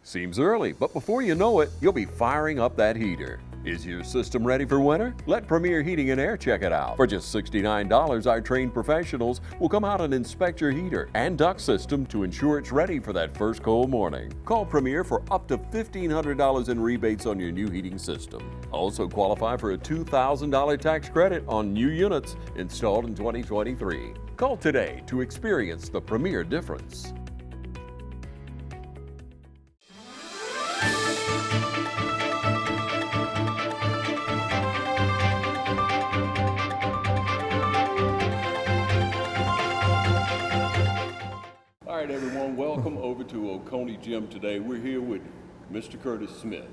Seems early, but before you know it, you'll be firing up that heater. Is your system ready for winter? Let Premier Heating and Air check it out. For just $69, our trained professionals will come out and inspect your heater and duct system to ensure it's ready for that first cold morning. Call Premier for up to $1,500 in rebates on your new heating system. Also qualify for a $2,000 tax credit on new units installed in 2023. Call today to experience the Premier difference. All right, everyone, welcome over to Oconee Gym today. We're here with Mr. Curtis Smith.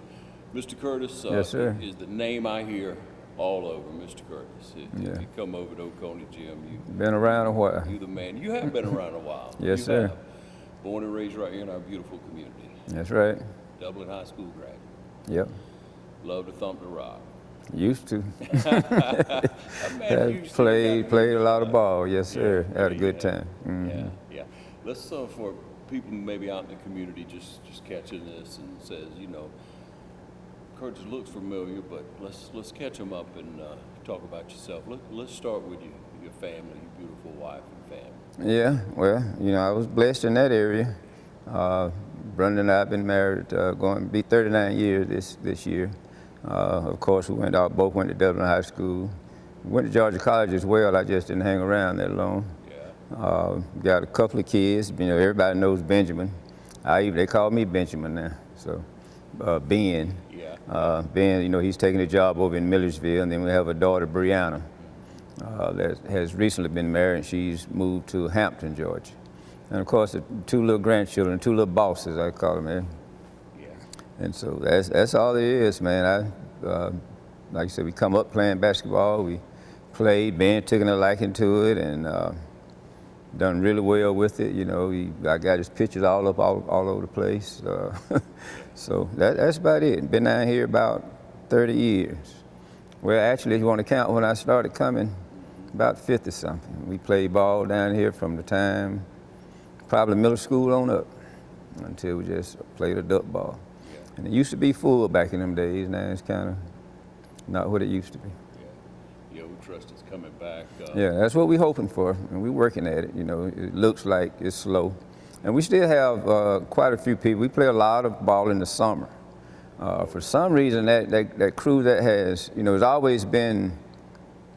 Mr. Curtis Yes, sir. is the name I hear all over, Mr. Curtis. If Yeah. you come over to Oconee Gym, Been around a while. you're the man. You have been around a while. Yes, You sir. have. Born and raised right here in our beautiful community. That's right. Dublin High School grad. Yep. Love to thump the rock. Used to. Man, Played a lot of ball. Yes, sir. Had a good time. Yeah, yeah. Let's for people who may be out in the community just catching this and says, you know, Curtis looks familiar, but let's catch him up and talk about yourself. Let's start with your family, your beautiful wife and family. Yeah. Well, you know, I was blessed in that area. Brenda and I have been married, going to be 39 years this year. Of course, we both went to Dublin High School. Went to Georgia College as well. I just didn't hang around that long. Got a couple of kids. You know, everybody knows Benjamin. They call me Benjamin now. So, Ben. Yeah. Ben, you know, he's taking a job over in Millersville, and then we have a daughter, Brianna, that has recently been married, and she's moved to Hampton, Georgia. And of course, the two little grandchildren, two little bosses, I call them, man. Yeah. And so that's all it is, man. Like I said, we come up playing basketball. We played. Ben took a liking to it, and done really well with it. You know, I got his pictures all over the place. So that's about it. Been down here about 30 years. Well, actually, if you want to count when I started coming, about 50 something. We played ball down here from the time probably middle school on up until we just played adult ball. Yeah. And it used to be full back in them days. Now it's kind of not what it used to be. Yeah, we trust it's coming back. Yeah, that's what we're hoping for, and we're working at it. You know, it looks like it's slow. And we still have quite a few people. We play a lot of ball in the summer. For some reason, that crew that has, you know, has always been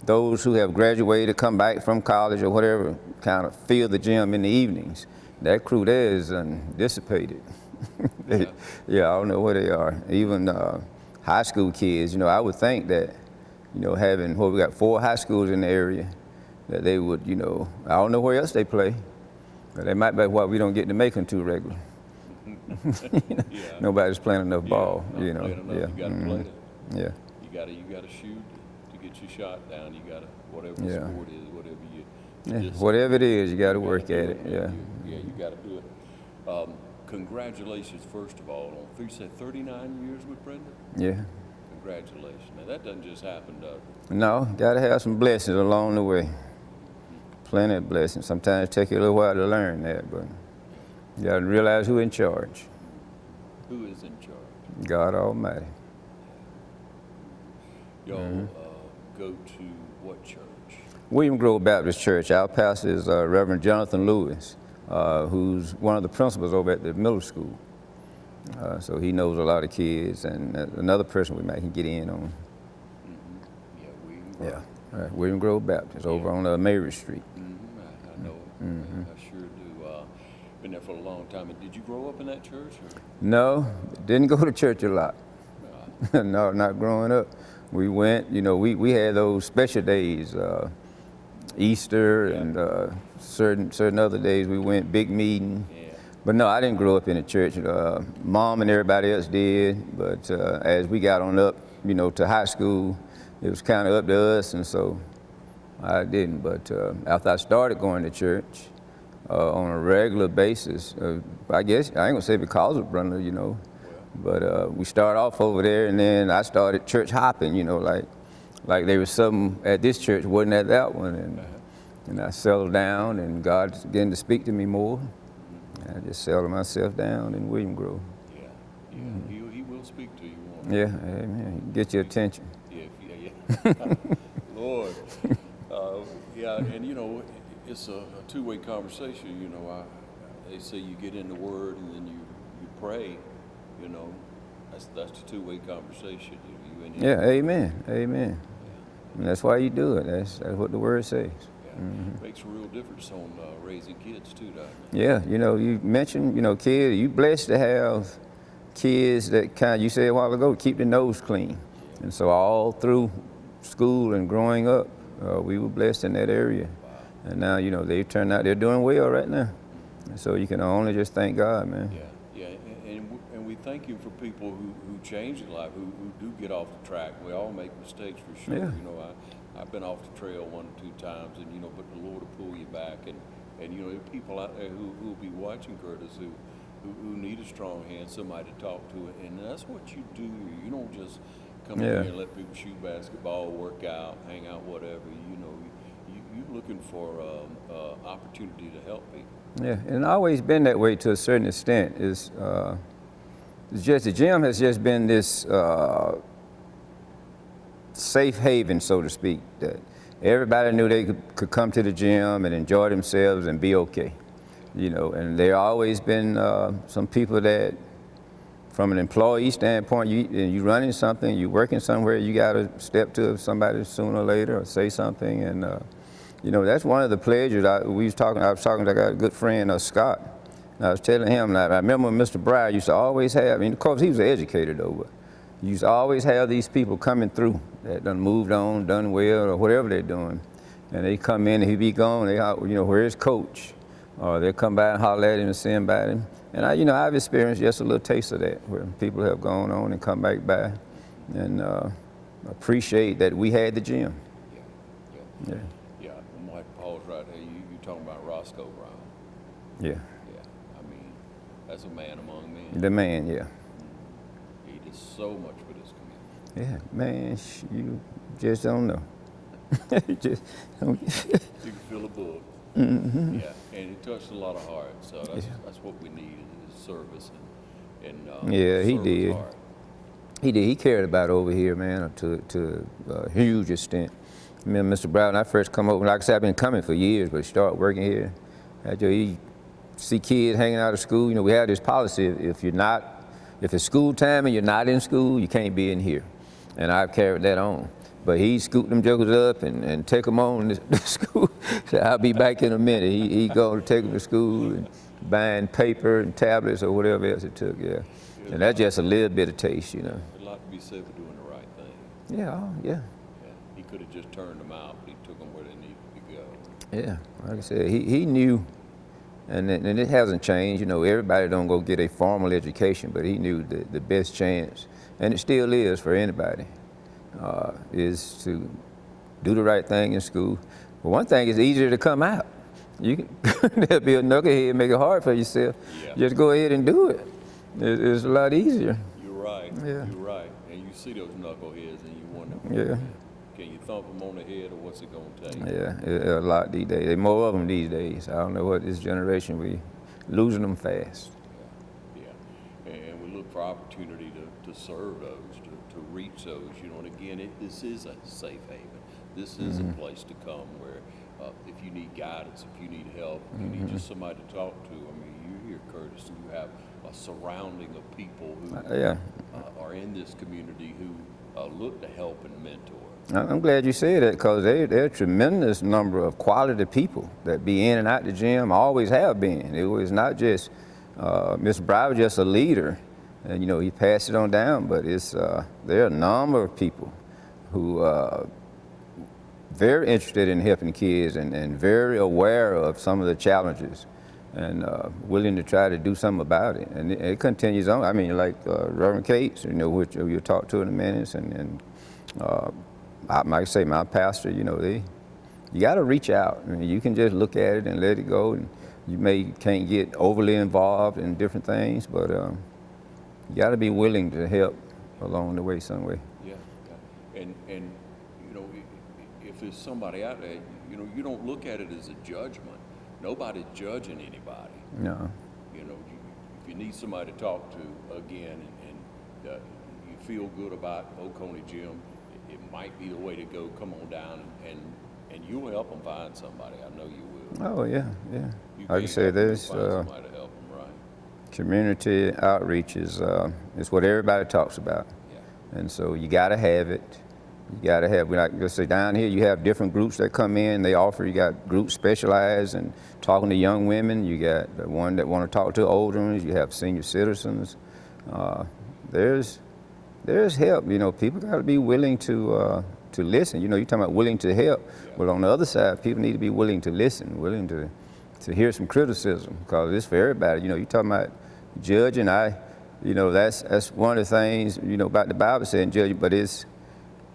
those who have graduated, come back from college or whatever, kind of fill the gym in the evenings. That crew there is dissipated. Yeah, I don't know where they are. Even high school kids, you know, I would think that, you know, we got 4 high schools in the area, that they would, you know, I don't know where else they play, but they might be why we don't get to make them too regular. Yeah. Nobody's playing enough ball, not you know. playing enough. Yeah. You got to play it. Yeah. You gotta shoot to get your shot down. You gotta, whatever Yeah. the sport is, whatever you. Yeah. Whatever it is, you got to work at it. Yeah. You gotta do it. Congratulations, first of all, on you said 39 years with Brenda. Yeah. Congratulations. Now that doesn't just happen, does it? No, got to have some blessings along the way. Plenty of blessings. Sometimes it takes you a little while to learn that, but you got to realize who's in charge. Who is in charge? God Almighty. Y'all go to what church? William Grove Baptist Church. Our pastor is Reverend Jonathan Lewis, who's one of the principals over at the middle school. So he knows a lot of kids, and another person we might can get in on. Yeah, William Grove. Yeah, right. William Grove Baptist over on Mary Street. I know it. I sure do. Been there for a long time. And did you grow up in that church? Or? No, didn't go to church a lot. No, not growing up. We went, you know, we had those special days, Easter and certain other days we went, big meeting. Yeah. But no, I didn't grow up in a church. Mom and everybody else did, but as we got on up, you know, to high school, it was kind of up to us, and so I didn't. But after I started going to church on a regular basis, I guess, I ain't gonna say because of Brenda, you know, but we started off over there, and then I started church hopping, you know, like there was something at this church, wasn't at that one, and I settled down, and God began to speak to me more. I just settled myself down in William Grove. Yeah. He will speak to you. Won't Yeah, amen. Get your attention. Yeah. Lord. Yeah, and it's a two-way conversation. They say you get in the Word and then you pray. That's the two-way conversation. You and him. Yeah, amen, amen. And that's why you do it. That's what the Word says. Yeah. Makes a real difference on raising kids too, doesn't it? Yeah, you mentioned, kids. You blessed to have kids that you said a while ago, keep the nose clean. And so all through school and growing up, we were blessed in that area. Wow. And now, they turned out, they're doing well right now. And so you can only just thank God, man. Yeah, and we thank you for people who change their life, who do get off the track. We all make mistakes for sure. Yeah. I've been off the trail 1 or 2 times, and but the Lord will pull you back. And there are people out there who will be watching, Curtis, who need a strong hand, somebody to talk to, and that's what you do. You don't just come in here and let people shoot basketball, work out, hang out, whatever. You're looking for opportunity to help people. Yeah, and always been that way to a certain extent. It's just the gym has just been this safe haven, so to speak, that everybody knew they could come to the gym and enjoy themselves and be okay. And there always been some people that, from an employee standpoint, you running something, you working somewhere, you got to step to somebody sooner or later or say something. And that's one of the pleasures. I was talking to a good friend, Scott. And I was telling him, I remember when Mr. Breyer used to always have, of course he was an educator though, but he used to always have these people coming through that done moved on, done well, or whatever they're doing. And they come in and he'd be gone, where's coach? Or they'll come by and holler at him and say about him. And I've experienced just a little taste of that, where people have gone on and come back by and appreciate that we had the gym. Yeah. Mike Paul's right there. You talking about Roscoe Brown? Yeah. Yeah. That's a man among men. The man, yeah. He did so much for this community. Yeah, man, you just don't know. You just don't. You can feel a book. Mm-hmm. Yeah, and he touched a lot of hearts. So that's what we need is service and yeah, he did. Heart. He did. He cared about over here, man, to a huge extent. Mr. Brown, when I first come over, like I said, I've been coming for years, but started working here. He see kids hanging out of school. We have this policy: if it's school time and you're not in school, you can't be in here. And I've carried that on. But he scooped them jokers up and take them on to school. So I'll be back in a minute. He going to take them to school and buying paper and tablets or whatever else it took. Yeah, and that's just a little bit of taste, A lot to be said for doing the right thing. Yeah. He could have just turned them out, but he took them where they needed to go. Yeah, like I said, he knew, and it hasn't changed. Everybody don't go get a formal education, but he knew the best chance, and it still is for anybody, is to do the right thing in school. But one thing is easier to come out. You can there'll be a knucklehead and make it hard for yourself. Yeah. Just go ahead and do it. It's a lot easier. You're right. Yeah. You're right. And you see those knuckleheads and you wonder, can you thump them on the head or what's it going to take? Yeah, a lot these days. There's more of them these days. I don't know what this generation, we losing them fast. Yeah. And we look for opportunity to serve those, to reach those, and again, this is a safe haven. This is a place to come where if you need guidance, if you need help, if you need just somebody to talk to. You're here, Curtis, and you have a surrounding of people who are in this community who look to help and mentor. I'm glad you said that, because there are a tremendous number of quality people that be in and out the gym, always have been. It was not just, Mr. Brown was just a leader, and he passed it on down, but there are a number of people who very interested in helping kids and very aware of some of the challenges and willing to try to do something about it. And it continues on. Like Reverend Cates, which you'll talk to in a minute, and like I say, my pastor, you got to reach out. You can just look at it and let it go, and you can't get overly involved in different things, but you got to be willing to help along the way some way. Yeah. And if there's somebody out there, you don't look at it as a judgment. Nobody's judging anybody. No. If you need somebody to talk to, again, and you feel good about Oconee Gym, it might be the way to go. Come on down and you'll help them find somebody. I know you will. Oh yeah. You Like I can't said, help them, there's find somebody to help them, right? community outreach is what everybody talks about. Yeah. And so you got to have it. You got to have, like, let's say down here, you have different groups that come in, they offer, you got groups specialized in talking to young women, you got the one that want to talk to older ones, you have senior citizens. There's help, you know, people got to be willing to listen. You know, you're talking about willing to help, but on the other side, people need to be willing to listen, willing to hear some criticism, because it's for everybody. You know, you're talking about judging, you know, that's one of the things, you know, about the Bible saying judging, but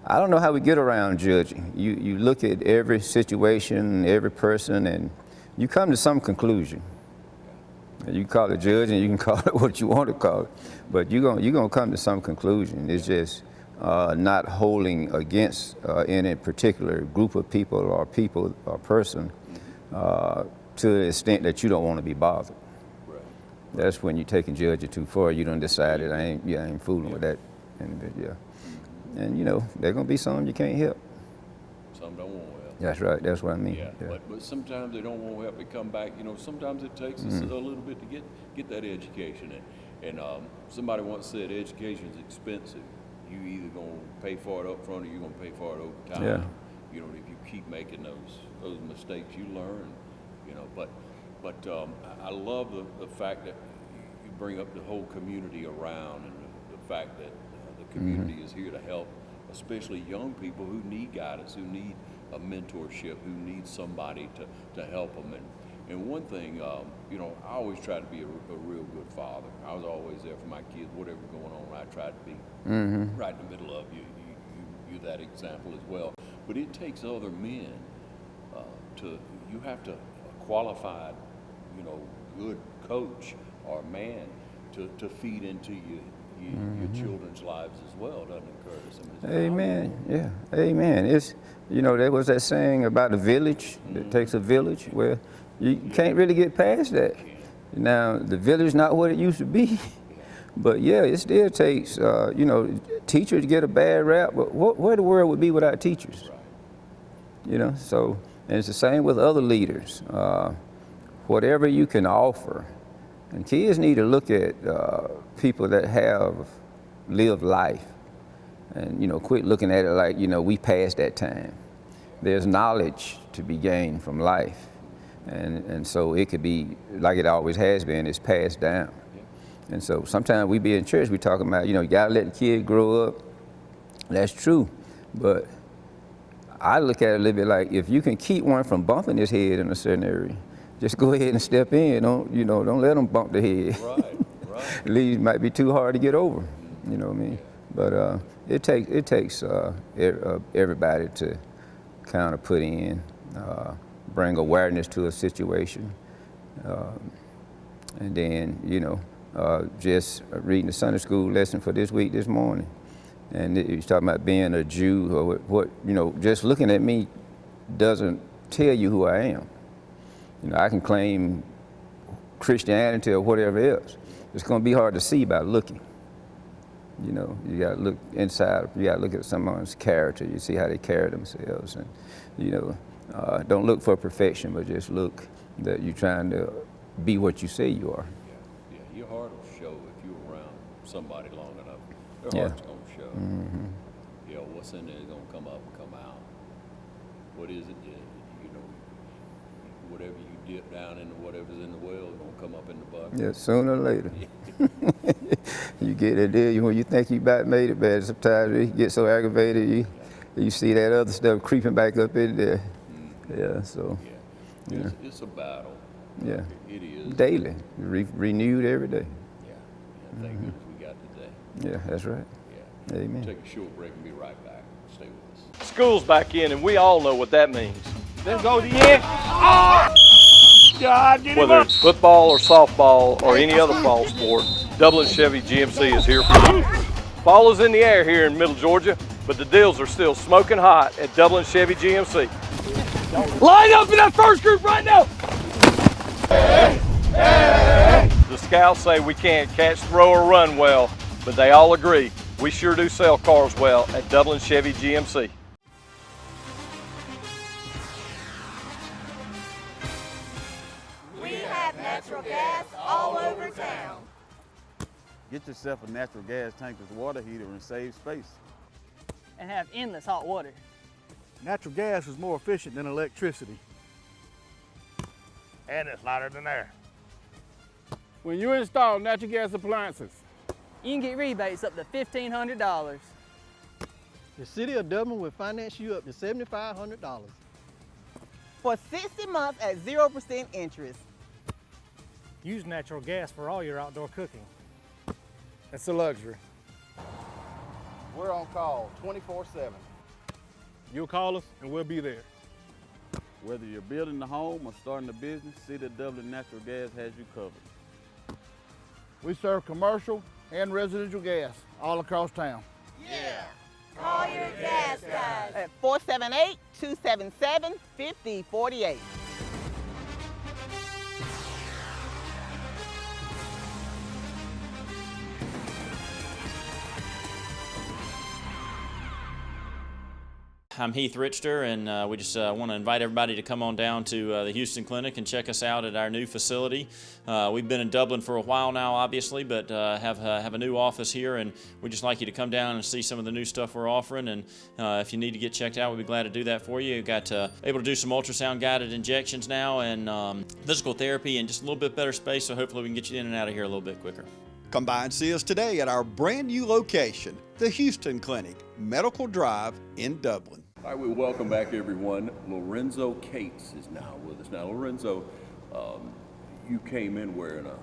I don't know how we get around judging. You look at every situation, every person, and you come to some conclusion. You can call it judging, you can call it what you want to call it, but you're gonna come to some conclusion. It's just not holding against any particular group of people or person to the extent that you don't want to be bothered. Right. That's when you're taking judging too far. You done decided I ain't fooling with that individual. And you know, there's gonna be some you can't help. Some don't want help. That's right, that's what I mean. Yeah. But sometimes they don't want help. They come back, you know, sometimes it takes us a little bit to get that education. And somebody once said education is expensive. You either gonna pay for it up front or you're gonna pay for it over time. Yeah. You know, if you keep making those mistakes, you learn, you know. But I love the fact that you bring up the whole community around, and the fact that the community is here to help, especially young people who need guidance, who need a mentorship, who need somebody to help them. And one thing, you know, I always try to be a real good father. I was always there for my kids, whatever going on, I tried to be right in the middle of you. You're that example as well. But it takes other men you have to qualified, you know, good coach or man to feed into your children's lives as well, doesn't it, Curtis? Amen. Yeah. Amen. It's, you know, there was that saying about the village. It takes a village. Well, you can't really get past that. Now, the village is not what it used to be, but yeah, it still takes. You know, teachers get a bad rap, but where the world would be without teachers? Right. You know, so, and it's the same with other leaders. Whatever you can offer, and kids need to look at people that have lived life, and you know, quit looking at it like, you know, we passed that time. There's knowledge to be gained from life, and so it could be like it always has been. It's passed down, and so sometimes we be in church, we talking about, you know, you gotta let the kid grow up. That's true, but I look at it a little bit like, if you can keep one from bumping his head in a certain area, just go ahead and step in. Don't let them bump the head. Right. It might be too hard to get over. You know what I mean? But it takes everybody to kind of put in, bring awareness to a situation, and then, you know, just reading the Sunday school lesson for this week this morning, and he's talking about being a Jew, or what, you know, just looking at me doesn't tell you who I am. You know, I can claim Christianity or whatever else. It's going to be hard to see by looking. You know, you got to look inside. You got to look at someone's character. You see how they carry themselves, and you know, don't look for perfection, but just look that you're trying to be what you say you are. Yeah. Your heart will show if you're around somebody long enough. Their heart's going to show. You know, what's in there is going to come up and come out. What is it? You know, whatever you dip down into whatever's in the well is going to come up in the bucket. Yeah, sooner or later. You get it there, when you think you about made it, but sometimes you get so aggravated, you see that other stuff creeping back up in there. Yeah, so. Yeah. It's a battle. Yeah. It is. Daily, renewed every day. Yeah. Thank goodness we got today. Yeah, that's right. Yeah. Amen. Take a short break and be right back. Stay with us. School's back in, and we all know what that means. Let's go to the end. Oh! God, get him Whether up. it's football or softball or any other fall sport, Dublin Chevy GMC is here for you. Fall is in the air here in Middle Georgia, but the deals are still smoking hot at Dublin Chevy GMC. Line up in that first group right now. The scouts say we can't catch, throw, or run well, but they all agree we sure do sell cars well at Dublin Chevy GMC. We have natural gas all over town. Get yourself a natural gas tankless water heater and save space. And have endless hot water. Natural gas is more efficient than electricity. And it's lighter than air. When you install natural gas appliances, You can get rebates up to $1,500. The City of Dublin will finance you up to $7,500. For 60 months at 0% interest. Use natural gas for all your outdoor cooking. it's a luxury. We're on call 24/7. You'll call us and we'll be there. Whether you're building a home or starting a business, City of Dublin Natural Gas has you covered. We serve commercial and residential gas all across town. Yeah. Call your gas guys. At 478-277-5048. I'm Heath Richter, and we just want to invite everybody to come on down to the Houston Clinic and check us out at our new facility. We've been in Dublin for a while now, obviously, but have a new office here, and we'd just like you to come down and see some of the new stuff we're offering. And if you need to get checked out, we'd be glad to do that for you. We've got able to do some ultrasound-guided injections now, and physical therapy, and just a little bit better space, so hopefully we can get you in and out of here a little bit quicker. Come by and see us today at our brand new location, the Houston Clinic, Medical Drive in Dublin. All right, we welcome back everyone. Lorenzo Cates is now with us. Now, Lorenzo, you came in wearing a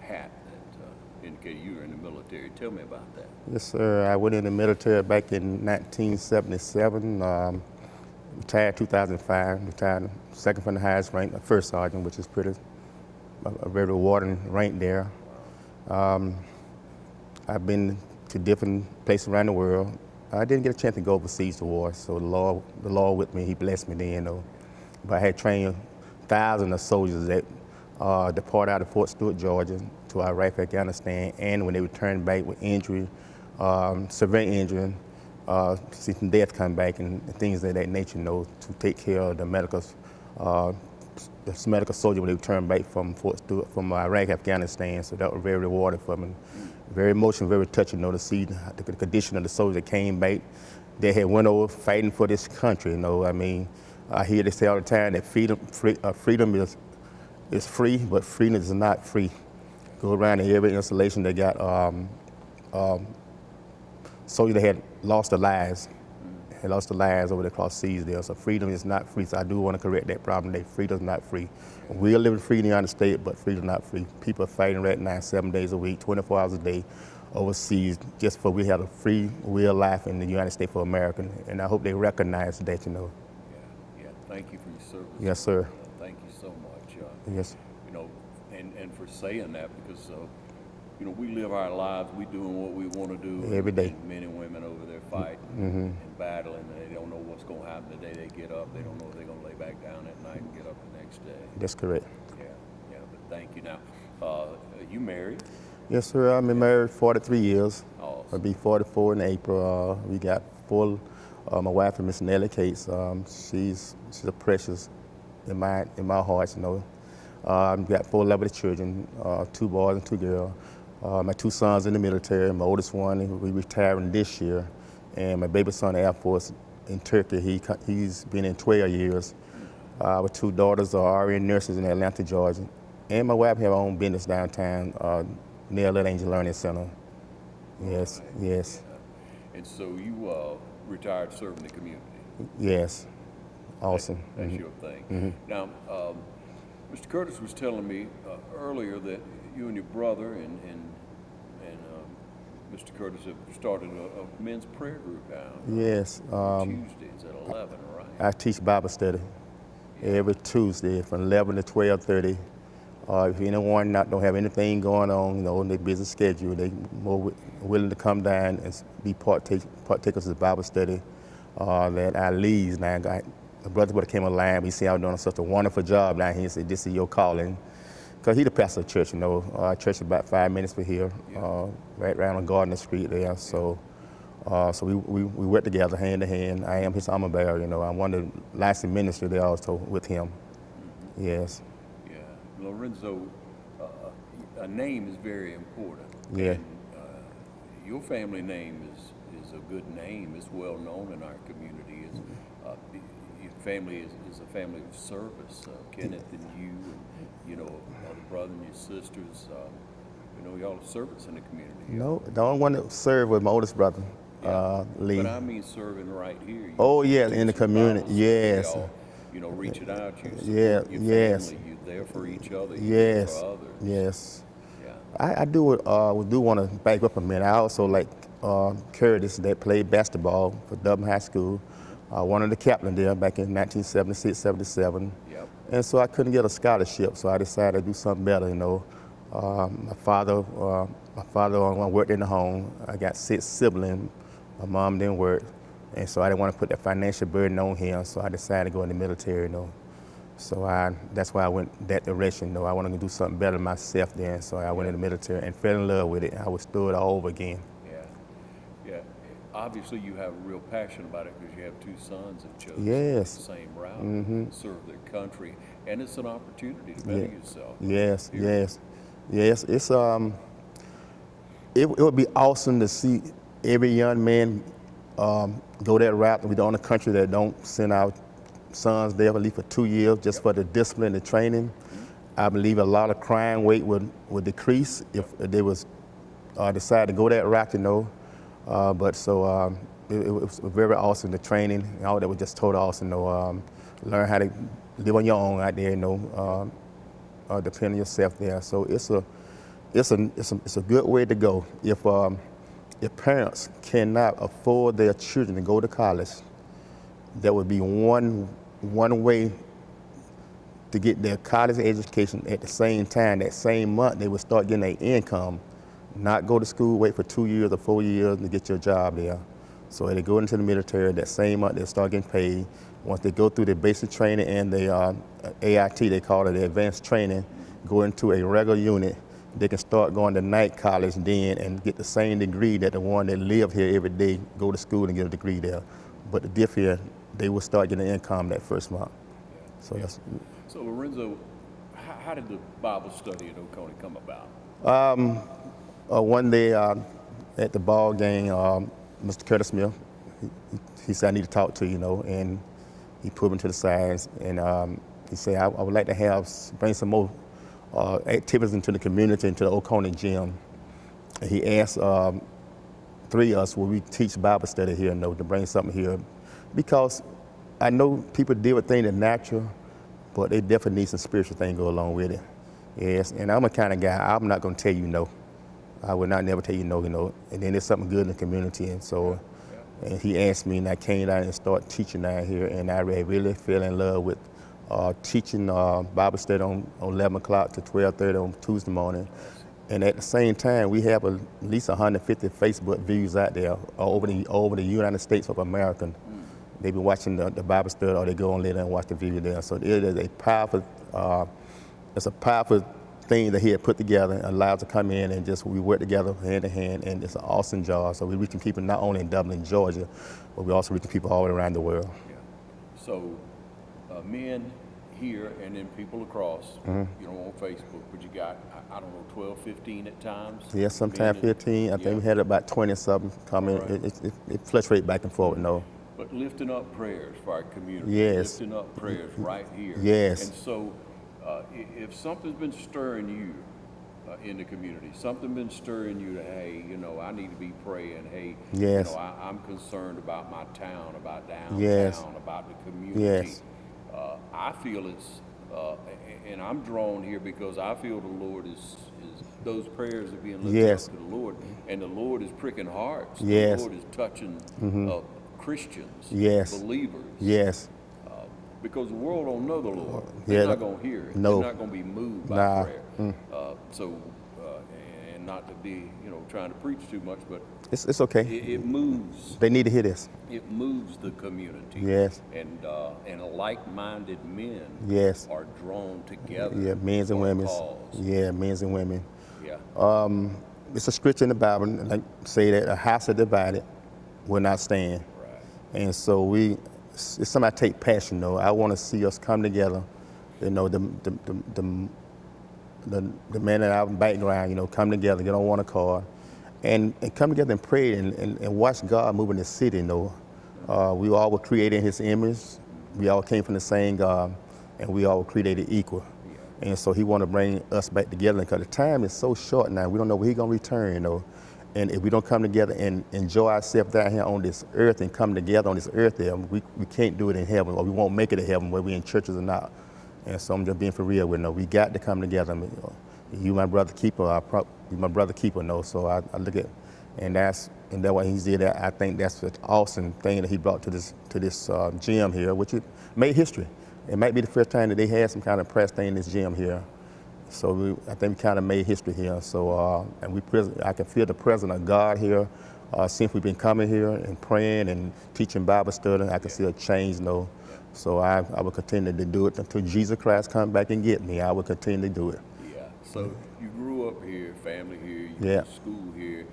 hat that indicated you were in the military. Tell me about that. Yes, sir. I went in the military back in 1977. Retired 2005. Retired second from the highest rank, a first sergeant, which is a very rewarding rank there. I've been to different places around the world. I didn't get a chance to go overseas to war, so the Lord with me, He blessed me then, though. But I had trained thousands of soldiers that departed out of Fort Stewart, Georgia, to Iraq, Afghanistan, and when they returned back with injury, severe injury, see some death come back and things of that nature, to take care of the medical soldier when they returned back from Fort Stewart, from Iraq, Afghanistan. So that was very rewarding for me. Very emotional, very touching, to see the condition of the soldiers that came back. They had went over fighting for this country. I mean, I hear they say all the time that freedom is free, but freedom is not free. Go around in every installation, they got soldiers that had lost their lives. Over the cross seas there. So freedom is not free. So I do want to correct that problem. That freedom is not free. We are living free in the United States, but freedom is not free. People are fighting right now 7 days a week, 24 hours a day overseas, just for we have a free, real life in the United States for Americans. And I hope they recognize that, Yeah. Thank you for your service. Yes, sir. Thank you so much. Yes. And for saying that, because we live our lives, we doing what we want to do every day. Men and women over there fighting and battling, and they don't know what's going to happen the day they get up. They don't know if they're going to lay back down at night and get up the next day. That's correct. Yeah, but thank you. Now, you married? Yes, sir. I've been married 43 years. Awesome. I'll be 44 in April. We got my wife, Miss Nellie Cates. She's a precious in my heart. I've got 4 lovely children, 2 boys and 2 girls. My 2 sons in the military. My oldest one, we retiring this year, and my baby son in the Air Force in Turkey. He's been in 12 years. Our 2 daughters are RN nurses in Atlanta, Georgia, and my wife have her own business downtown, near Little Angel Learning Center. Yes, yes. And so you retired serving the community. Yes, awesome. That's your thing. Now, Mr. Curtis was telling me earlier that you and your brother and Mr. Curtis have started a men's prayer group down. Yes. Tuesdays at 11, right? I teach Bible study every Tuesday from 11 to 12:30. If anyone don't have anything going on, in their busy schedule, they more willing to come down and be partakers of the Bible study that I lead. Now, my brother would have came online, he said I was doing such a wonderful job down here. He said, this is your calling. Because he the pastor of the church, you know. Our church is about 5 minutes from here, right around on Gardner Street there. So we work together hand in hand. I am his armor bearer, you know. I'm one of the licensed ministers there also with him. Yes. Yeah. Lorenzo, a name is very important. Yeah. And, your family name is a good name. It's well known in our community. It's, your family is a family of service. Kenneth and you, and you know, the brother and your sisters. You know, y'all are service in the community. No, the only one that served was my oldest brother, Lee. But I mean serving right here. You Oh yeah, in the community. Yes. Y'all, you know, reaching out. You support Yeah. your Yes. family. You're there for each other. You're Yes. there for others. Yes. Yeah. I do want to back up a minute. I also like Curtis that played basketball for Dublin High School. One of the captain there back in 1976, 77. Yep. And so I couldn't get a scholarship, so I decided to do something better, you know. My father worked in the home. I got 6 siblings. My mom didn't work. And so I didn't want to put that financial burden on him, so I decided to go in the military, you know. So that's why I went that direction, you know. I wanted to do something better myself then, so I went in the military and fell in love with it. I was stood all over again. Yeah. Obviously, you have a real passion about it because you have 2 sons that chose Yes. the same route, Mm-hmm. serve their country, and it's an opportunity to better yourself. Yes, Here. yes. It's it would be awesome to see every young man go that route. We're the only country that don't send our sons there at least for 2 years just for the discipline and training. I believe a lot of crime rate would decrease if they was decide to go that route, you know. But so it was very awesome, the training and all that was just totally awesome, you know. Learn how to live on your own out there, you know, depend on yourself there. So it's a good way to go. If parents cannot afford their children to go to college, there would be one way to get their college education at the same time. That same month, they would start getting their income. Not go to school, wait for 2 years or 4 years to get your job there. So they go into the military, that same month they start getting paid. Once they go through the basic training and the AIT, they call it the advanced training, go into a regular unit, they can start going to night college then and get the same degree that the one that live here every day, go to school and get a degree there. But the diff here, they will start getting income that first month. So that's. So Lorenzo, how did the Bible study at Oconee come about? One day at the ball game, Mr. Curtis Smith, he said, I need to talk to you, you know, and he pulled me to the side and he said, I would like to bring some more activities into the community, into the Oconee gym. And he asked 3 of us, will we teach Bible study here, you know, to bring something here? Because I know people deal with things that are natural, but they definitely need some spiritual thing to go along with it. Yes, and I'm a kind of guy, I'm not going to tell you no. I would not never tell you no, you know. And then there's something good in the community, and so, and he asked me, and I came down and started teaching down here, and I really fell in love with teaching Bible study on 11 o'clock to 12:30 on Tuesday morning. And at the same time, we have at least 150 Facebook views out there over the United States of America. They be watching the Bible study, or they go on later and watch the video there. So it is a powerful, thing that he had put together and allowed to come in and just we work together hand in hand, and it's an awesome job. So we're reaching people not only in Dublin, Georgia, but we're also reaching people all around the world. Yeah. So men here and then people across, you know, on Facebook, but you got, I don't know, 12, 15 at times? Yeah, sometimes 15. I think we had about 20 something coming. Right. It fluctuates back and forth, no. But lifting up prayers for our community. Yes. Lifting up prayers right here. Yes. And so if something's been stirring you in the community, something been stirring you to, hey, you know, I need to be praying, hey, yes. you know, I'm concerned about my town, about downtown, yes. about the community. Yes. I feel it's, and I'm drawn here because I feel the Lord is those prayers are being lifted yes. up to the Lord, and the Lord is pricking hearts. Yes. The Lord is touching Christians, yes. believers. Yes. Because the world don't know the Lord. They're not going to hear it. No. They're not going to be moved by prayer. And not to be, trying to preach too much, but it's okay. It moves. They need to hear this. It moves the community. Yes. And like-minded men. Yes. Are drawn together. Yeah, men and women. Yeah, men and women. Yeah. It's a scripture in the Bible, like say that a house that divided will not stand. Right. And so it's something I take passion though. I want to see us come together. The men in our background, come together, get on one accord, and come together and pray and watch God move in the city. We all were created in His image. We all came from the same God, and we all were created equal. And so He want to bring us back together because the time is so short now. We don't know when He's gonna return. And if we don't come together and enjoy ourselves down here on this earth and come together on this earth there, we can't do it in heaven, or we won't make it to heaven, whether we're in churches or not. And so I'm just being for real with we got to come together. You my brother keeper, you my brother keeper, so I look at, and that's what he did. I think that's an awesome thing that he brought to this gym here, which it made history. It might be the first time that they had some kind of press thing in this gym here. So I think we kind of made history here. So I can feel the presence of God here. Since we've been coming here and praying and teaching Bible study, I can see a change. So I will continue to do it until Jesus Christ come back and get me. I will continue to do it. Yeah. So you grew up here, family here, you went to school here.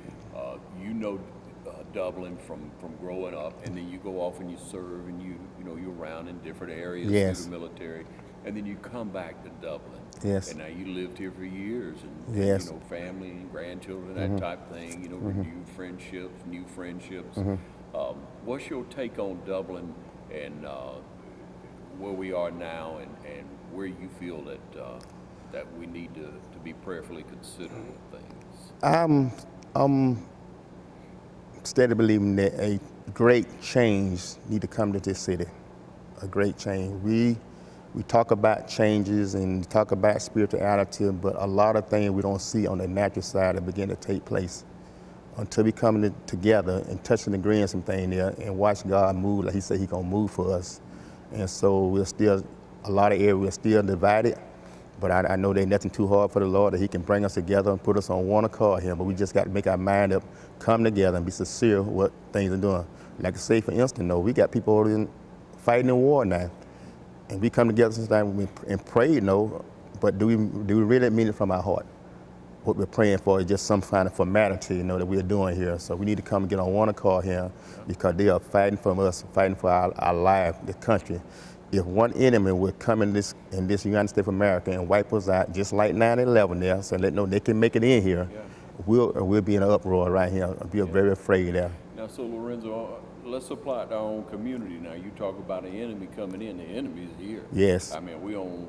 Dublin from growing up, and then you go off and you serve, and you're around in different areas through the military, and then you come back to Dublin. Yes. And now you lived here for years, and yes. Family and grandchildren, that type of thing. Renewed friendships, new friendships. What's your take on Dublin and where we are now, and where you feel that we need to be prayerfully considering things? I'm steady believing that a great change need to come to this city. A great change. We talk about changes and talk about spirituality, but a lot of things we don't see on the natural side that begin to take place until we come together and touch and agree on some things there and watch God move like He said He gonna move for us. And so a lot of areas we're still divided, but I know there's nothing too hard for the Lord, that He can bring us together and put us on one accord here. But we just got to make our mind up, come together, and be sincere with what things are doing. Like I say, for instance, we got people already fighting in war now, and we come together sometimes and pray, but do we really mean it from our heart? What we're praying for is just some kind of formality, that we're doing here. So we need to come and get on one accord here, because they are fighting for us, fighting for our life, the country. If one enemy would come in this United States of America and wipe us out, just like 9/11 there, so they can make it in here, we'll be in an uproar right here. Be very afraid there. Now, so Lorenzo, let's apply it to our own community. Now, you talk about an enemy coming in. The enemy is here. Yes. I mean, we on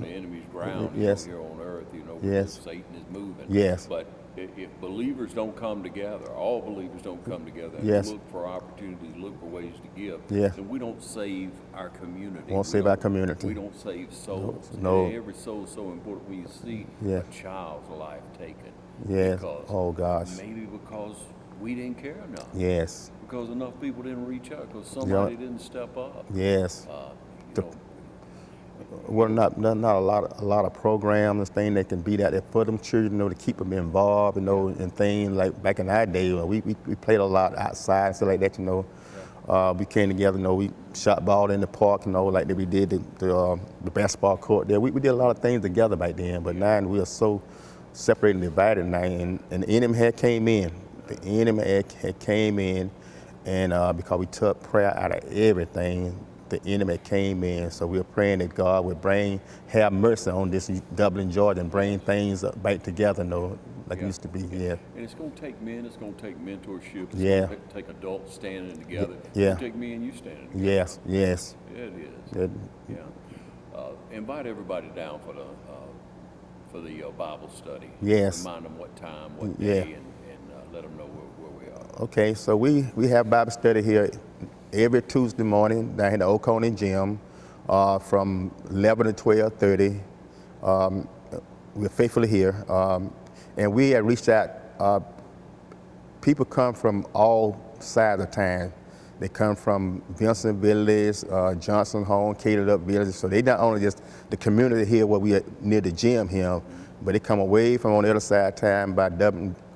the enemy's ground. Yes. Here on earth. Yes. Satan is moving. Yes. But if believers don't come together, all believers don't come together and yes. look for opportunities, look for ways to give, yes. then we don't save our community. Won't save our community. We don't save souls. No. Every soul is so important when you see yes. a child's life taken. Yes. Because oh gosh. Maybe because we didn't care enough. Yes. Because enough people didn't reach out, because somebody didn't step up. Yes. Well, not a lot of programs and things that can be that for them children, to keep them involved, in things like back in our day. We played a lot outside and stuff like that. We came together. We shot ball in the park, like we did the basketball court there. We did a lot of things together back then. But now we are so separated and divided now, and the enemy had came in. The enemy had came in, and because we took prayer out of everything, the enemy came in. So we're praying that God would have mercy on this Dublin, Georgia, and bring things back together, like it used to be. Yeah. And it's going to take men. It's going to take mentorship. It's going to take adults standing together. Yeah. It's going to take me and you standing together. Yes. Yes. Yeah, it is. Yeah. Invite everybody down for the Bible study. Yes. Remind them what time, what day, and let them know where we are. Okay. So we have Bible study here every Tuesday morning down in the Oconee gym from 11 to 12:30. We're faithfully here. And we have reached out. People come from all sides of town. They come from Vincent Village, Johnson Home, Catered Up Village. So they not only just the community here where we are near the gym here, but they come away from on the other side of town by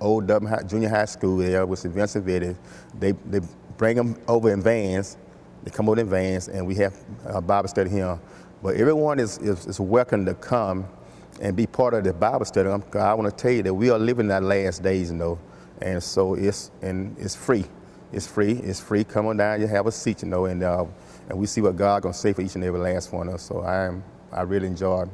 old Dublin Junior High School there with Vincent Vitti. They bring them over in vans. They come over in vans, and we have a Bible study here. But everyone is welcome to come and be part of the Bible study. I want to tell you that we are living our last days, you know, and so it's free. It's free. Come on down, you have a seat, you know, and we see what God gonna say for each and every last one of us. So I really enjoyed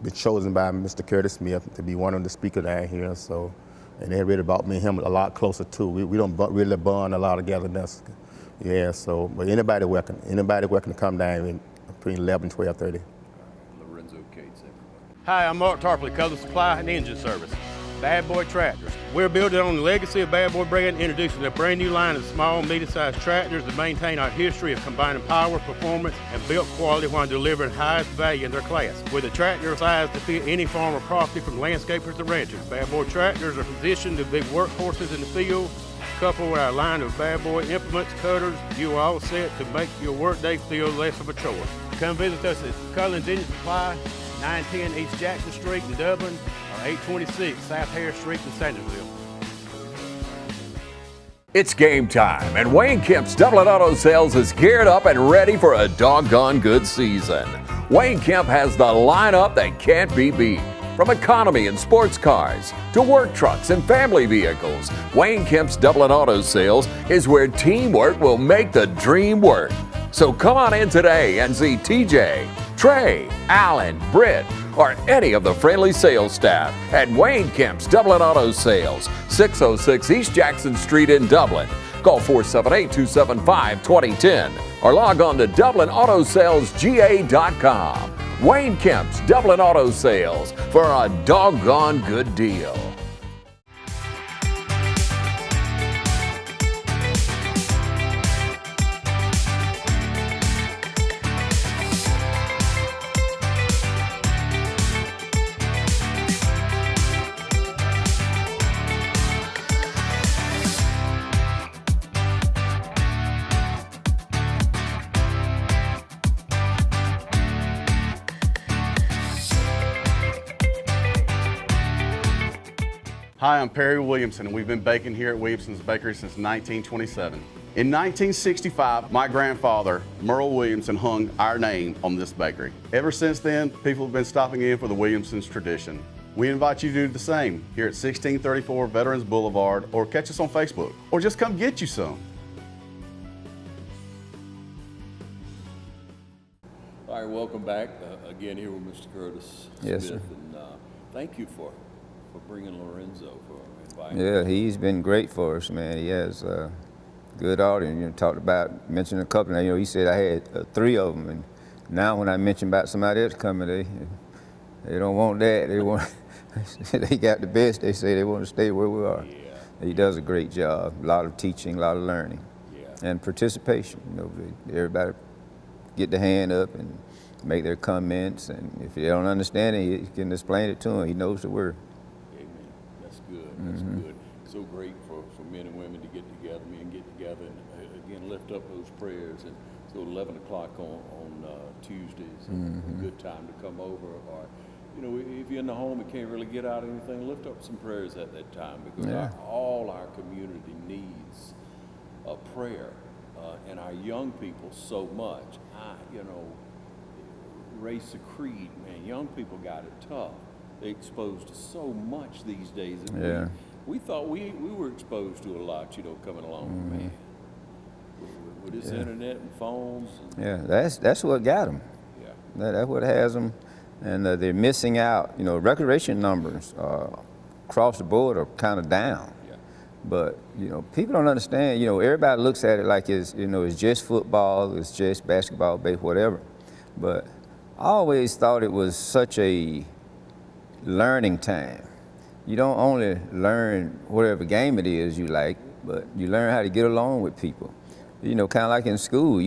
being chosen by Mr. Curtis Smith to be one of the speakers down here. So, and they really brought me and him a lot closer too. We don't really bond a lot together. Yeah. So, but anybody welcome to come down between 11 and 12:30. Lorenzo Cates, everybody. Hi, I'm Mark Tarpley, Color Supply and Engine Service. Bad Boy Tractors. We're building on the legacy of Bad Boy brand, introducing a brand new line of small, medium-sized tractors that maintain our history of combining power, performance, and build quality while delivering highest value in their class. With a tractor sized to fit any farm or property from landscapers to ranchers, Bad Boy Tractors are positioned to be workhorses in the field. Coupled with our line of Bad Boy implements, cutters, you are all set to make your workday feel less of a chore. Come visit us at Cullen's Engine Supply, 910 East Jackson Street in Dublin, or 826 South Harris Street in Sandersville. It's game time, and Wayne Kemp's Dublin Auto Sales is geared up and ready for a doggone good season. Wayne Kemp has the lineup that can't be beat. From economy and sports cars to work trucks and family vehicles, Wayne Kemp's Dublin Auto Sales is where teamwork will make the dream work. So come on in today and see TJ, Trey, Alan, Britt, or any of the friendly sales staff at Wayne Kemp's Dublin Auto Sales, 606 East Jackson Street in Dublin. Call 478-275-2010 or log on to DublinAutosalesGA.com. Wayne Kemp's Dublin Auto Sales for a doggone good deal. Hi, I'm Perry Williamson, and we've been baking here at Williamson's Bakery since 1927. In 1965, my grandfather, Merle Williamson, hung our name on this bakery. Ever since then, people have been stopping in for the Williamson's tradition. We invite you to do the same here at 1634 Veterans Boulevard, or catch us on Facebook, or just come get you some. All right, welcome back. Again here with Mr. Curtis Yes, Smith, sir. and thank you for bringing Lorenzo, for inviting Yeah, him. he's been great for us, man. He has a good audience. You know, mentioned a couple. You know, he said I had 3 of them, and now when I mention about somebody else coming, they don't want that. They want they got the best. They say they want to stay where we are. Yeah. He does a great job. A lot of teaching, a lot of learning, Yeah. and participation. You know, everybody get their hand up and make their comments, and if they don't understand it, you can explain it to him. He knows the word. Amen. That's good. That's good. So great for men and women to get together, men get together, and again lift up those prayers. And so 11 o'clock on Tuesdays, a good time to come over. Or, you know, if you're in the home and can't really get out anything, lift up some prayers at that time, because all our community needs a prayer, and our young people so much. You know, race of creed, man. Young people got it tough. They're exposed to so much these days. And we thought we were exposed to a lot, you know, coming along, man. With this internet and phones. And That's what got them. Yeah. That's what has them, and they're missing out. You know, recreation numbers across the board are kind of down. Yeah. But you know, people don't understand. You know, everybody looks at it like it's just football, it's just basketball, baseball, whatever. But I always thought it was such a learning time. You don't only learn whatever game it is you like, but you learn how to get along with people. You know, kind of like in school,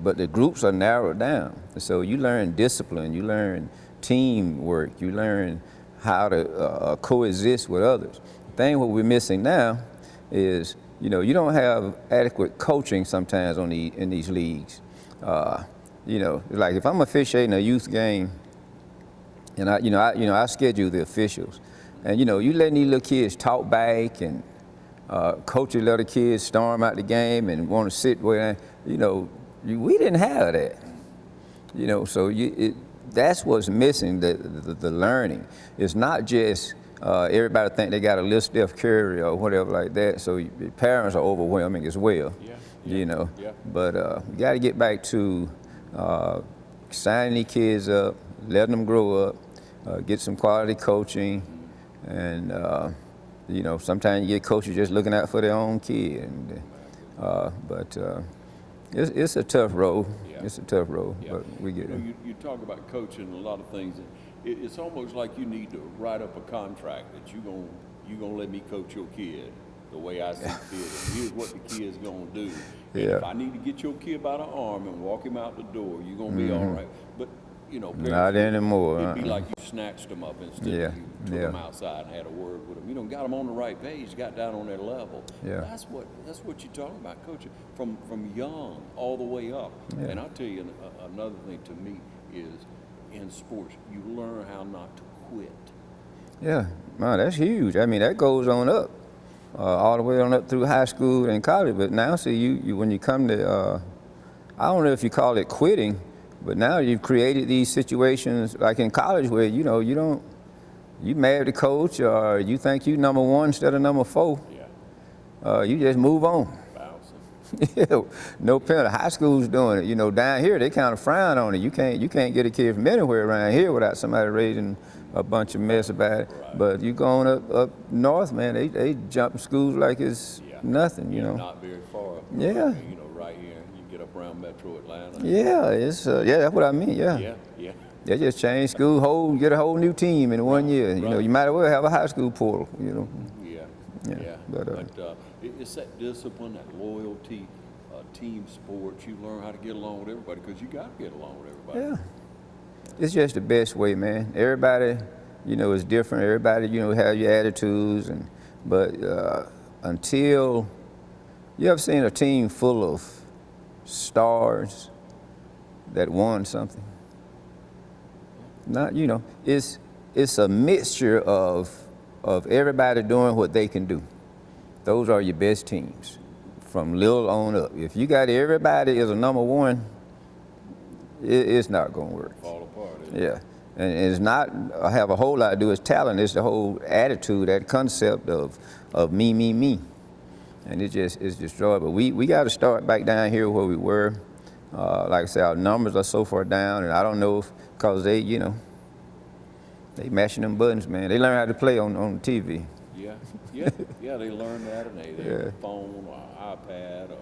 but the groups are narrowed down. So you learn discipline, you learn teamwork, you learn how to coexist with others. The thing what we're missing now is, you know, you don't have adequate coaching sometimes in these leagues. You know, like if I'm officiating a youth game And I schedule the officials. And you letting these little kids talk back, and coaches let the kids storm out the game and want to sit where, we didn't have that. So that's what's missing, the learning. It's not just everybody think they got a little Steph Curry or whatever like that, so parents are overwhelming as well. Yeah. But you got to get back to signing these kids up, letting them grow up, get some quality coaching, and sometimes you get coaches just looking out for their own kid. But it's a tough road. Yeah. It's a tough road, but we get it. You talk about coaching a lot of things. It's almost like you need to write up a contract that you gonna let me coach your kid the way I see fit. And here's what the kid's gonna do. And if I need to get your kid by the arm and walk him out the door, you're gonna be all right. But not anymore. It'd be like you snatched them up instead of you took them outside and had a word with them. Got them on the right page, got down on their level. Yeah. That's what you're talking about, coaching from young all the way up. Yeah. And I'll tell you another thing to me is in sports, you learn how not to quit. Yeah, man, that's huge. I mean, that goes on up, all the way on up through high school and college. But now, see, you when you come to, I don't know if you call it quitting, but now you've created these situations like in college where you mad at the coach or you think you number one instead of number 4. Yeah. You just move on. Yeah, no penalty. High school's doing it. Down here they kind of frown on it. You can't get a kid from anywhere around here without somebody raising a bunch of mess about it. Right. But you going up north, man, they jump schools like it's nothing. Not very far. Yeah. Right here, you get up around Metro Atlanta. Yeah, it's that's what I mean. Yeah. Yeah. They just change school, get a whole new team in 1 year. Right. You might as well have a high school portal. Yeah. But it's that discipline, that loyalty, team sports. You learn how to get along with everybody because you got to get along with everybody. Yeah. It's just the best way, man. Everybody, is different. Everybody, have your attitudes, but until you ever seen a team full of stars that won something? Not, it's a mixture of everybody doing what they can do. Those are your best teams from little on up. If you got everybody as a number one, it's not going to work. Fall apart. Yeah. And it's not have a whole lot to do with talent. It's the whole attitude, that concept of me. And it's destroyed. But we got to start back down here where we were. Like I said, our numbers are so far down, and I don't know if because they mashing them buttons, man. They learn how to play on TV. Yeah, they learn that, and they have a phone or an iPad or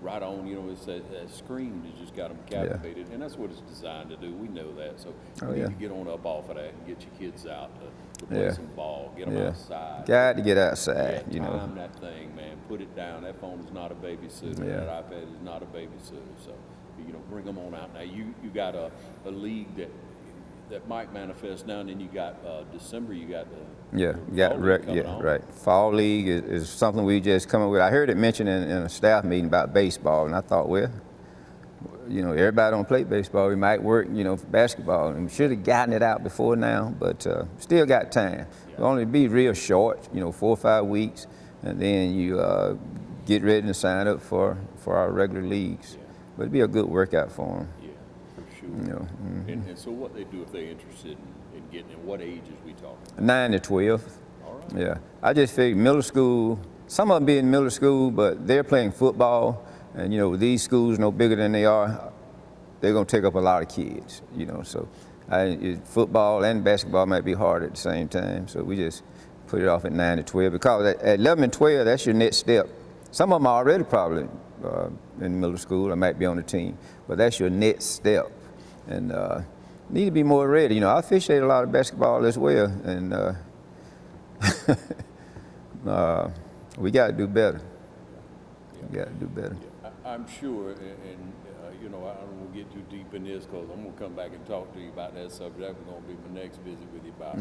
right on, it's that screen that just got them captivated, and that's what it's designed to do. We know that, so you need to get on up off of that and get your kids out to play some ball, get them outside. Got to get outside, Time that thing, man. Put it down. That phone is not a babysitter. That iPad is not a babysitter. So, bring them on out. Now, you got a league that might manifest now, and then you got December, you got the right. Fall league is something we just come up with. I heard it mentioned in a staff meeting about baseball, and I thought, well, everybody don't play baseball. We might work, for basketball, and we should have gotten it out before now, but still got time. It'll only be real short, 4 or 5 weeks, and then you get ready to sign up for our regular leagues. But it'd be a good workout for them. Sure. And so what they do if they're interested in getting, in what ages we talking? 9 to 12. All right. Yeah. I just figured middle school, some of them be in middle school, but they're playing football, and with these schools no bigger than they are, they're going to take up a lot of kids, so football and basketball might be hard at the same time, so we just put it off at 9 to 12, because at 11 and 12, that's your next step. Some of them are already probably in middle school, I might be on the team, but that's your next step. And need to be more ready. I officiate a lot of basketball as well, and we got to do better. We got to do better. I'm sure, and I don't want to get too deep in this because I'm going to come back and talk to you about that subject. That's going to be my next visit with you about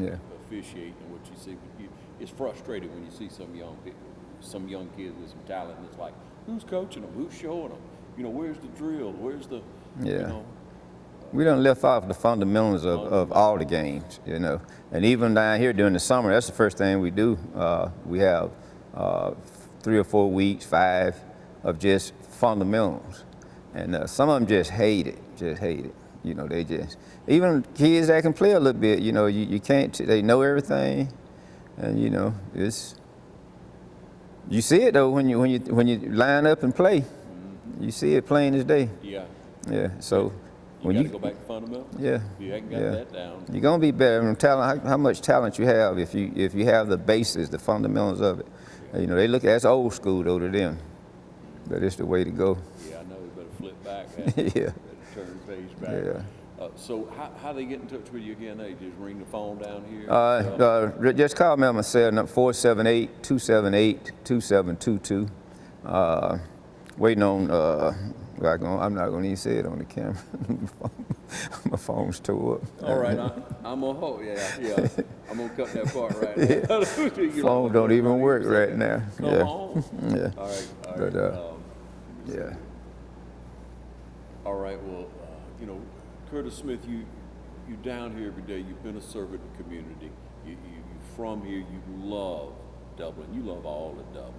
officiating and what you see. But it's frustrating when you see some young kids with some talent, and it's like, who's coaching them? Who's showing them? Where's the drill? Where's the, we done left off the fundamentals of all the games, you know. And even down here during the summer, that's the first thing we do. We have 3 or 4 weeks, 5 of just fundamentals. And some of them just hate it. You know, they just, even kids that can play a little bit, you know, you can't, they know everything. And you know, you see it though when you line up and play. You see it plain as day. Yeah. Yeah. So when you you go back to fundamentals. Yeah. You haven't got that down. You're gonna be better. How much talent you have if you have the basis, the fundamentals of it. Yeah. You know, they look that's old school though to them, but it's the way to go. Yeah, I know. You better flip back. Yeah. Turn the page back. Yeah. So how they get in touch with you again? They just ring the phone down here? Just call me on my cell number 478-278-2722. Waiting on, I'm not going to even say it on the camera. My phone's tore up. All right, I'm going to hold, yeah. I'm going to cut that part right now. Phone don't even work right now. Come on. Yeah. All right. But, yeah. All right, well, you know, Curtis Smith, you down here every day. You've been a servant in the community. You from here. You love Dublin. You love all of Dublin.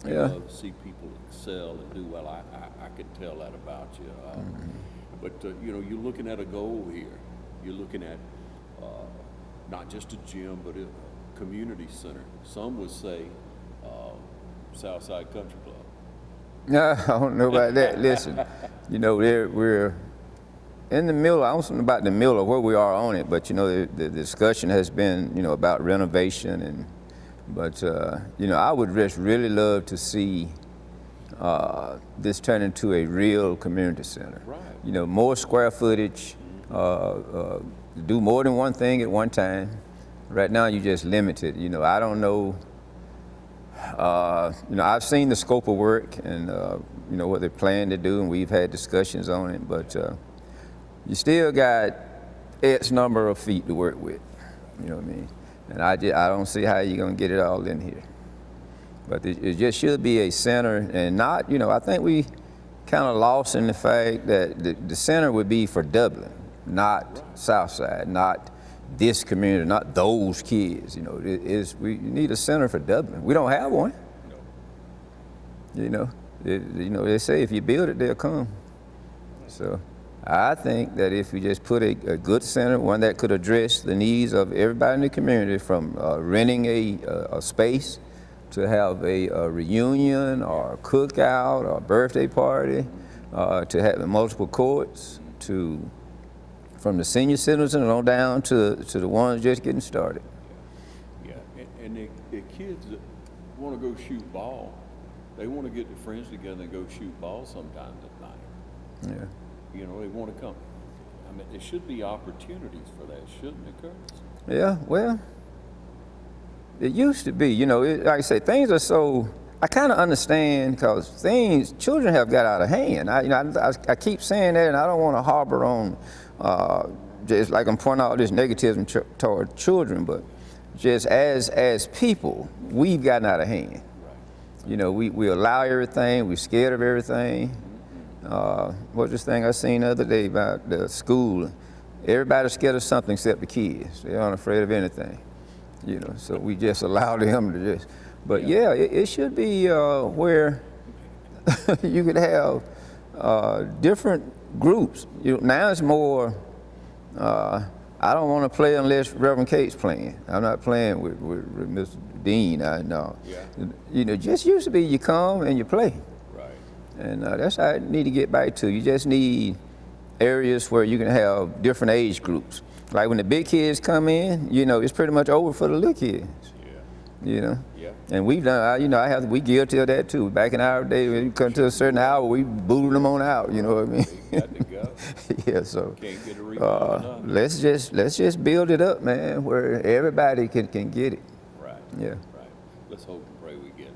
You love to see people excel and do well. I can tell that about you. But you know, you're looking at a goal here. You're looking at not just a gym, but a community center. Some would say Southside Country Club. No, I don't know about that. Listen, you know, we're in the middle. I don't know about the middle of where we are on it, but you know, the discussion has been, you know, about renovation but you know, I would just really love to see this turn into a real community center. Right. You know, more square footage, do more than one thing at one time. Right now, you're just limited. You know, I don't know. You know, I've seen the scope of work and you know what they plan to do, and we've had discussions on it. But you still got X number of feet to work with. You know what I mean? And I don't see how you're gonna get it all in here. But it just should be a center, and not, you know, I think we kind of lost in the fact that the center would be for Dublin, not Southside, not this community, not those kids. You know, we need a center for Dublin. We don't have one. No. You know, they say if you build it, they'll come. So I think that if we just put a good center, one that could address the needs of everybody in the community, from renting a space to have a reunion or a cookout or a birthday party, to having multiple courts, from the senior citizens on down to the ones just getting started. Yeah, and the kids that want to go shoot ball, they want to get their friends together and go shoot ball sometimes at night. Yeah. You know, they want to come. I mean, there should be opportunities for that, shouldn't it, Curtis? Yeah, well, it used to be. You know, like I say, things are so. I kind of understand because children have got out of hand. I keep saying that, and I don't want to harbor on just like I'm pointing out this negativism toward children, but just as people, we've gotten out of hand. Right. You know, we allow everything. We're scared of everything. What's this thing I seen the other day about the school? Everybody's scared of something except the kids. They aren't afraid of anything. You know, so we just allow them to just. But yeah, it should be where you could have different groups. You know, now it's more. I don't want to play unless Reverend Kate's playing. I'm not playing with Mr. Dean. No. Yeah. You know, just used to be you come and you play. Right. And that's how I need to get back to. You just need areas where you can have different age groups. Like when the big kids come in, you know, it's pretty much over for the little kids. Yeah. You know. Yeah. And we've done. You know, we guilty of that too. Back in our day, when you come to a certain hour, we booted them on out. You know what I mean? They got to go. Yeah. So. Can't get a rebound. Let's just build it up, man, where everybody can get it. Right. Yeah. Right. Let's hope and pray we get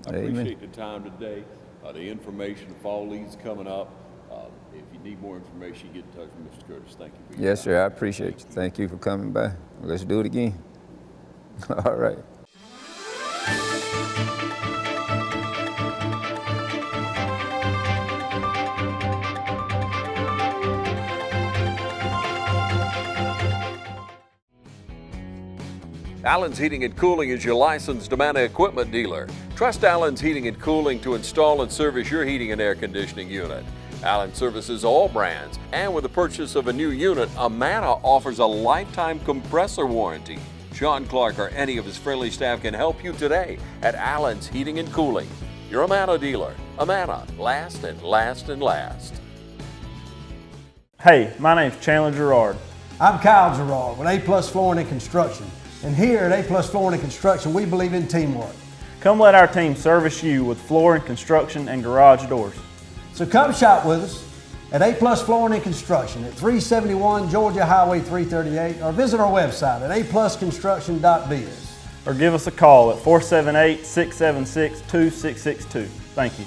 that. I appreciate the time today. The information, fall leagues coming up. If you need more information, get in touch with Mr. Curtis. Thank you for your time. Sir. I appreciate you. Thank you for coming by. Let's do it again. All right. Allen's Heating and Cooling is your licensed Amana equipment dealer. Trust Allen's Heating and Cooling to install and service your heating and air conditioning unit. Allen services all brands, and with the purchase of a new unit, Amana offers a lifetime compressor warranty. Sean Clark or any of his friendly staff can help you today at Allen's Heating and Cooling. Your Amana dealer. Amana, last and last and last. Hey, my name's Chandler Gerard. I'm Kyle Gerard with A+ Flooring and Construction. And here at A+ Flooring and Construction, we believe in teamwork. Come let our team service you with flooring, construction, and garage doors. So come shop with us at A+ Flooring and Construction at 371 Georgia Highway 338 or visit our website at aplusconstruction.biz. Or give us a call at 478-676-2662. Thank you.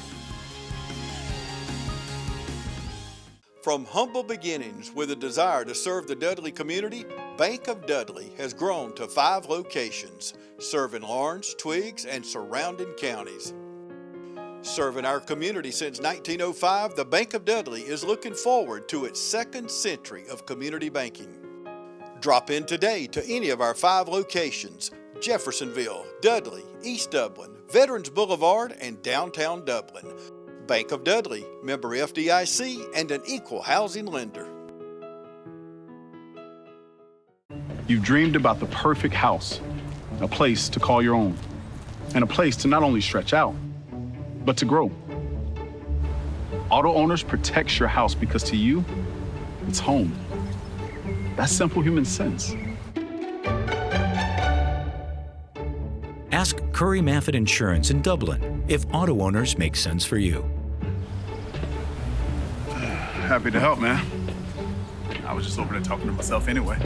From humble beginnings with a desire to serve the Dudley community, Bank of Dudley has grown to 5 locations, serving Lawrence, Twiggs, and surrounding counties. Serving our community since 1905, the Bank of Dudley is looking forward to its 2nd century of community banking. Drop in today to any of our 5 locations: Jeffersonville, Dudley, East Dublin, Veterans Boulevard, and downtown Dublin. Bank of Dudley, member FDIC, and an equal housing lender. You've dreamed about the perfect house, a place to call your own, and a place to not only stretch out, but to grow. Auto Owners protects your house because to you, it's home. That's simple human sense. Ask Curry Maffett Insurance in Dublin if Auto Owners make sense for you. Happy to help, man. I was just over there talking to myself anyway.